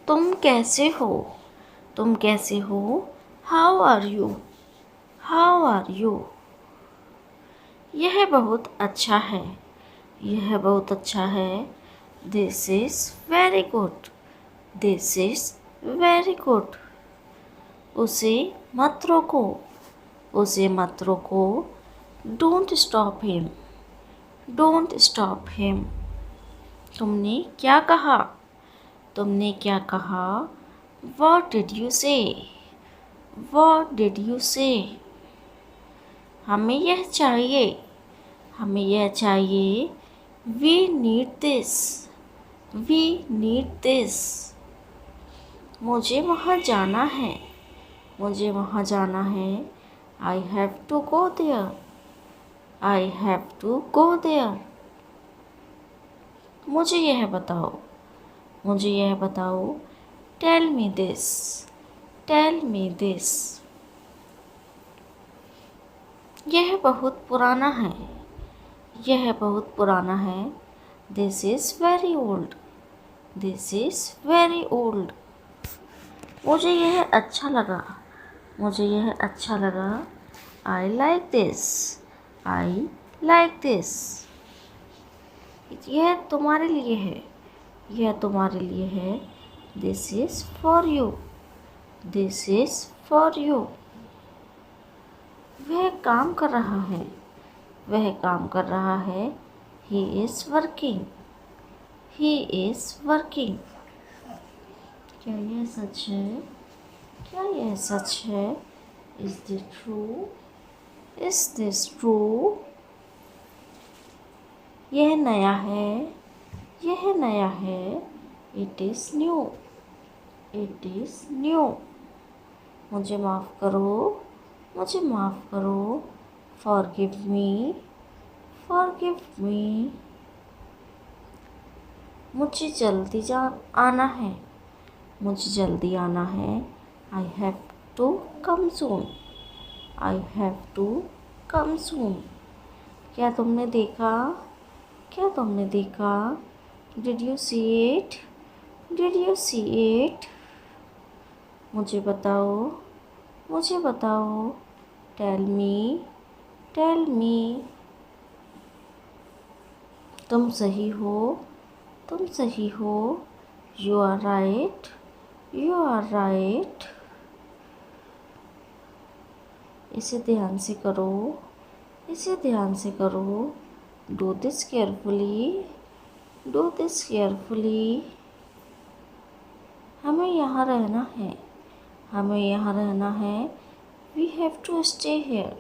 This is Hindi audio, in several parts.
तुम कैसे हो? तुम कैसे हो? How are you? How are you? यह बहुत अच्छा है। यह बहुत अच्छा है। This is very good. This is very good. उसे मत रोको। उसे मत रोको। Don't stop him. Don't stop him. तुमने क्या कहा? तुमने क्या कहा? What did you say? What did you say? हमें यह चाहिए। हमें यह चाहिए। We need this. We need this. मुझे वहाँ जाना है। मुझे वहाँ जाना है। I have to go there. I have to go there. मुझे यह बताओ। मुझे यह बताओ। Tell me this. Tell me this. यह बहुत पुराना है। यह बहुत पुराना है। This is very old. This is very old. मुझे यह अच्छा लगा। मुझे यह अच्छा लगा। I like this. I like this. यह तुम्हारे लिए है। यह तुम्हारे लिए है। This is for you. This is for you. वह काम कर रहा है। वह काम कर रहा है। He is working. He is working. क्या यह सच है? क्या यह सच है? Is this true? Is this true? यह नया है। यह नया है। It is new. It is new. मुझे माफ़ करो। मुझे माफ़ करो। Forgive me. Forgive me. मुझे जल्दी आना है। मुझे जल्दी आना है। I have to come soon. I have to come soon. क्या तुमने देखा? क्या तुमने देखा? Did you see it? Did you see it? मुझे बताओ। मुझे बताओ। Tell me. Tell me. तुम सही हो। तुम सही हो। You are right. You are right. इसे ध्यान से करो। इसे ध्यान से करो। Do this carefully. Do this carefully. हमें यहाँ रहना है। हमें यहाँ रहना है। We have to stay here.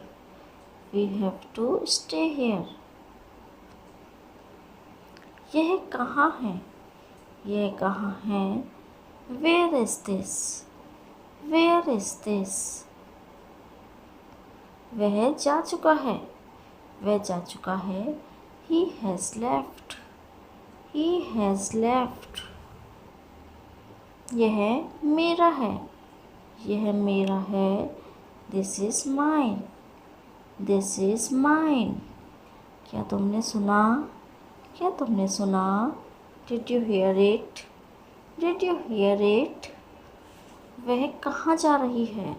We have to stay here. यह कहाँ है? यह कहाँ है? Where is this? Where is this? वह जा चुका है। वह जा चुका है। He has left. He has left. यह मेरा है। यह मेरा है। This is mine. This is mine. क्या तुमने सुना? क्या तुमने सुना? Did you hear it? Did you hear it? वह कहाँ जा रही है?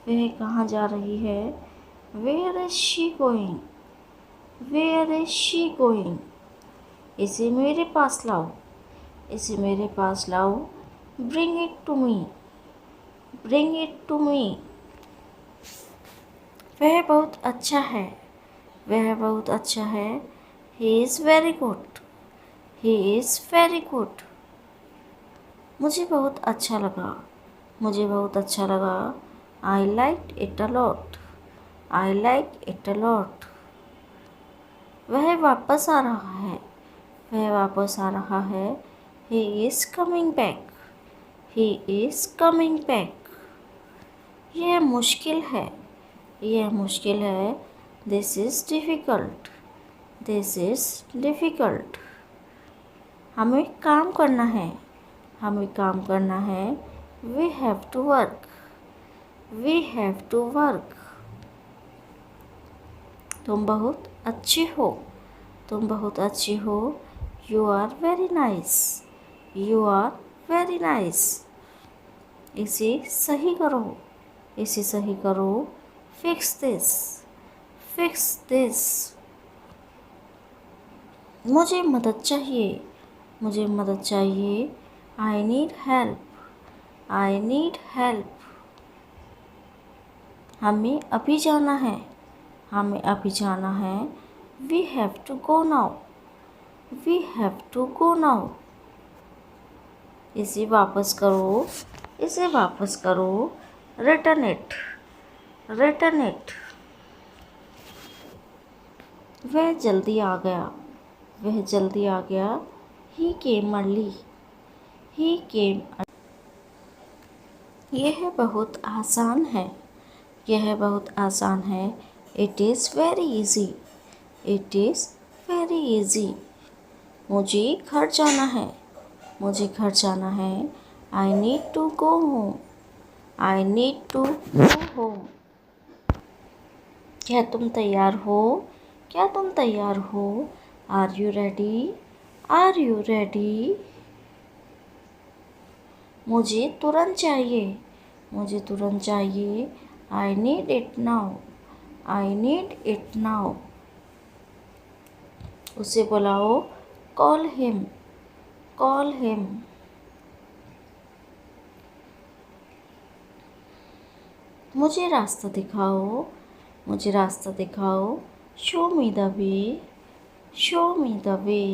वह कहाँ जा रही है? Where is she going? Where is she going? इसे मेरे पास लाओ। इसे मेरे पास लाओ। Bring it to me. Bring it to me. वह बहुत अच्छा है। वह बहुत अच्छा है। He is very good. He is very good. मुझे बहुत अच्छा लगा। मुझे बहुत अच्छा लगा। I liked it a lot. I liked it a lot. वह वापस आ रहा है। वह वापस आ रहा है। He is coming back. He is coming back. यह मुश्किल है। यह मुश्किल है। This is difficult. This is difficult. हमें काम करना है। हमें काम करना है। We have to work. We have to work. तुम बहुत अच्छे हो। तुम बहुत अच्छे हो। You are very nice. You are very nice. इसे सही करो, इसे सही करो। Fix this, fix this. मुझे मदद चाहिए, मुझे मदद चाहिए। I need help, I need help. हमें अभी जाना है, हमें अभी जाना है। We have to go now, we have to go now. इसे वापस करो, इसे वापस करो। Return it, return it. वह जल्दी आ गया, वह जल्दी आ गया। He came early, he came. यह बहुत आसान है, यह बहुत आसान है। It is very easy, it is very easy. मुझे घर जाना है, मुझे घर जाना है। I need to go home, I need to go home. क्या तुम तैयार हो, क्या तुम तैयार हो? Are you ready, are you ready? मुझे तुरंत चाहिए, मुझे तुरंत चाहिए। I need it now, I need it now. उसे बुलाओ, कॉल हिम, कॉल हिम। मुझे रास्ता दिखाओ, मुझे रास्ता दिखाओ। Show me the way, show me the way.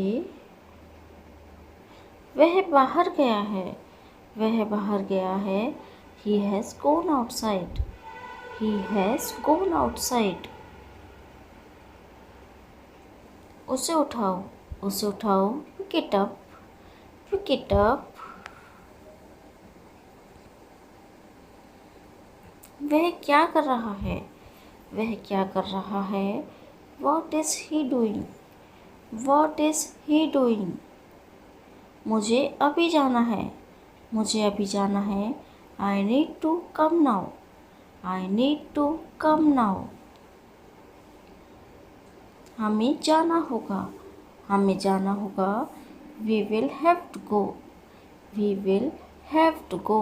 वह बाहर गया है, वह बाहर गया है। He has gone outside, he has gone outside. उसे उठाओ, उसे उठाओ। Pick it up, pick it up. वह क्या कर रहा है, वह क्या कर रहा है? What is he doing, what is he doing? मुझे अभी जाना है, मुझे अभी जाना है। I need to come now, I need to come now. हमें जाना होगा, हमें जाना होगा। We will have to go, we will have to go.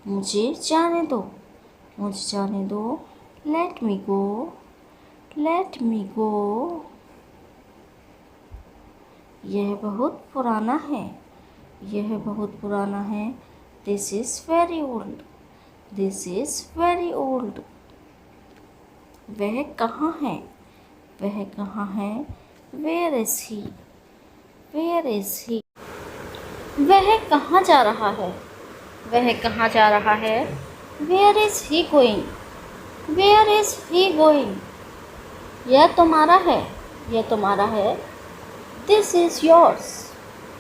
मुझे जाने दो, मुझे जाने दो। Let me go, let me go. यह बहुत पुराना है, यह बहुत पुराना है। This is very old, this is very old. वह कहाँ है, वह कहाँ है? Where is he, where is he? वह कहाँ जा रहा है, वह कहाँ जा रहा है? Where is he going, where is he going? यह तुम्हारा है, यह तुम्हारा है। This is yours,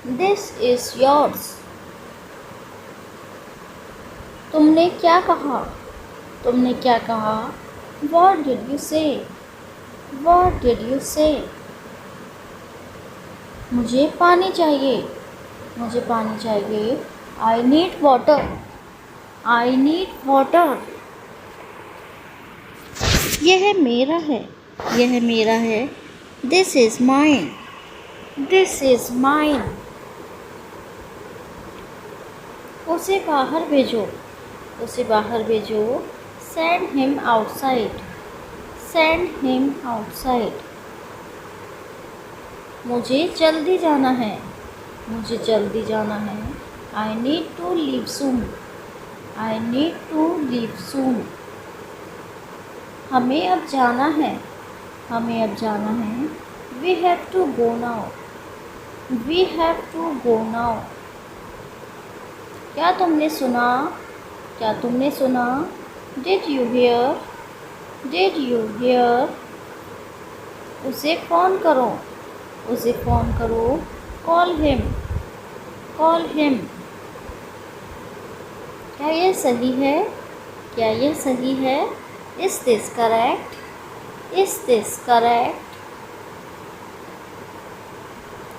this is yours. तुमने क्या कहा, तुमने क्या कहा? What did you say, what did you say? मुझे पानी चाहिए, मुझे पानी चाहिए। I need water, I need water। यह मेरा है, यह मेरा है। This is mine, this is mine। उसे बाहर भेजो, उसे बाहर भेजो। Send him outside, send him outside। मुझे जल्दी जाना है, मुझे जल्दी जाना है। I need to leave soon, I need to leave soon। हमें अब जाना है, हमें अब जाना है। We have to go now, we have to go now। क्या तुमने सुना, क्या तुमने सुना? Did you hear, did you hear? उसे फ़ोन करो, उसे फ़ोन करो। Call him, call him। क्या यह सही है, क्या यह सही है? Is this correct, is this correct?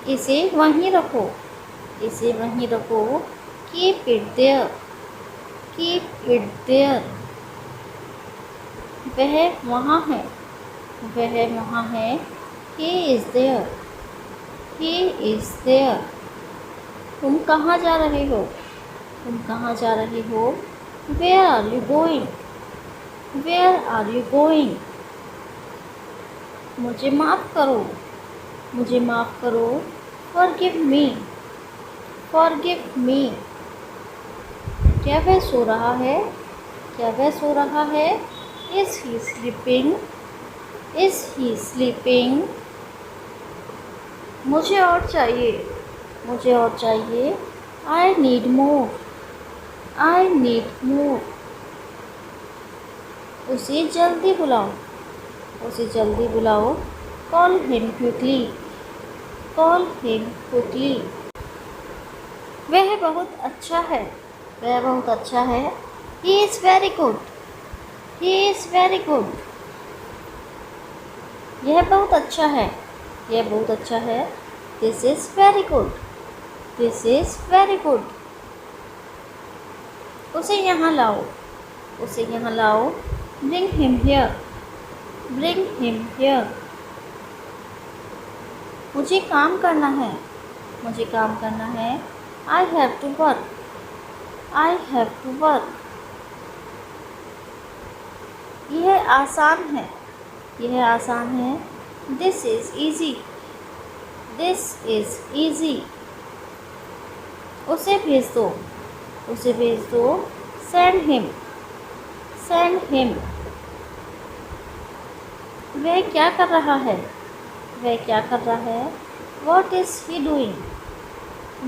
इसे वहीं रखो, इसे वहीं रखो। Keep it there, keep it there। वह वहाँ है, वह वहाँ है। He is there, he is there। तुम कहाँ जा रहे हो? तुम कहाँ जा रहे हो? Where are you going? Where are you going? मुझे माफ़ करो। मुझे माफ़ करो। Forgive me. Forgive me. क्या वह सो रहा है? क्या वह सो रहा है? Is he sleeping? Is he sleeping? मुझे और चाहिए। मुझे और चाहिए। I need more. I need more. उसे जल्दी बुलाओ। उसे जल्दी बुलाओ। Call him quickly. Call him quickly. वह बहुत अच्छा है। वह बहुत अच्छा है। He is very good. He is very good. यह बहुत अच्छा है। यह बहुत अच्छा है। This is very good. This is very good. उसे यहाँ लाओ। उसे यहाँ लाओ। Bring him here. Bring him here. मुझे काम करना है। मुझे काम करना है। I have to work. I have to work. यह आसान है। यह आसान है। This is easy. This is easy. उसे भेज दो। उसे भेज दो। Send him. Send him. वह क्या कर रहा है? वह क्या कर रहा है? What is he doing?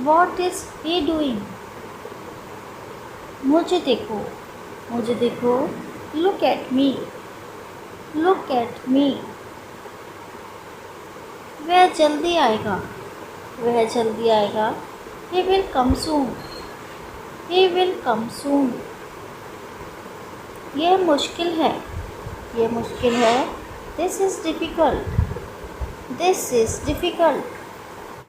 What is he doing? मुझे देखो। मुझे देखो। Look at me. Look at me. वह जल्दी आएगा। वह जल्दी आएगा। He will come soon. He will come soon. यह मुश्किल है। यह मुश्किल है। This is difficult. This is difficult.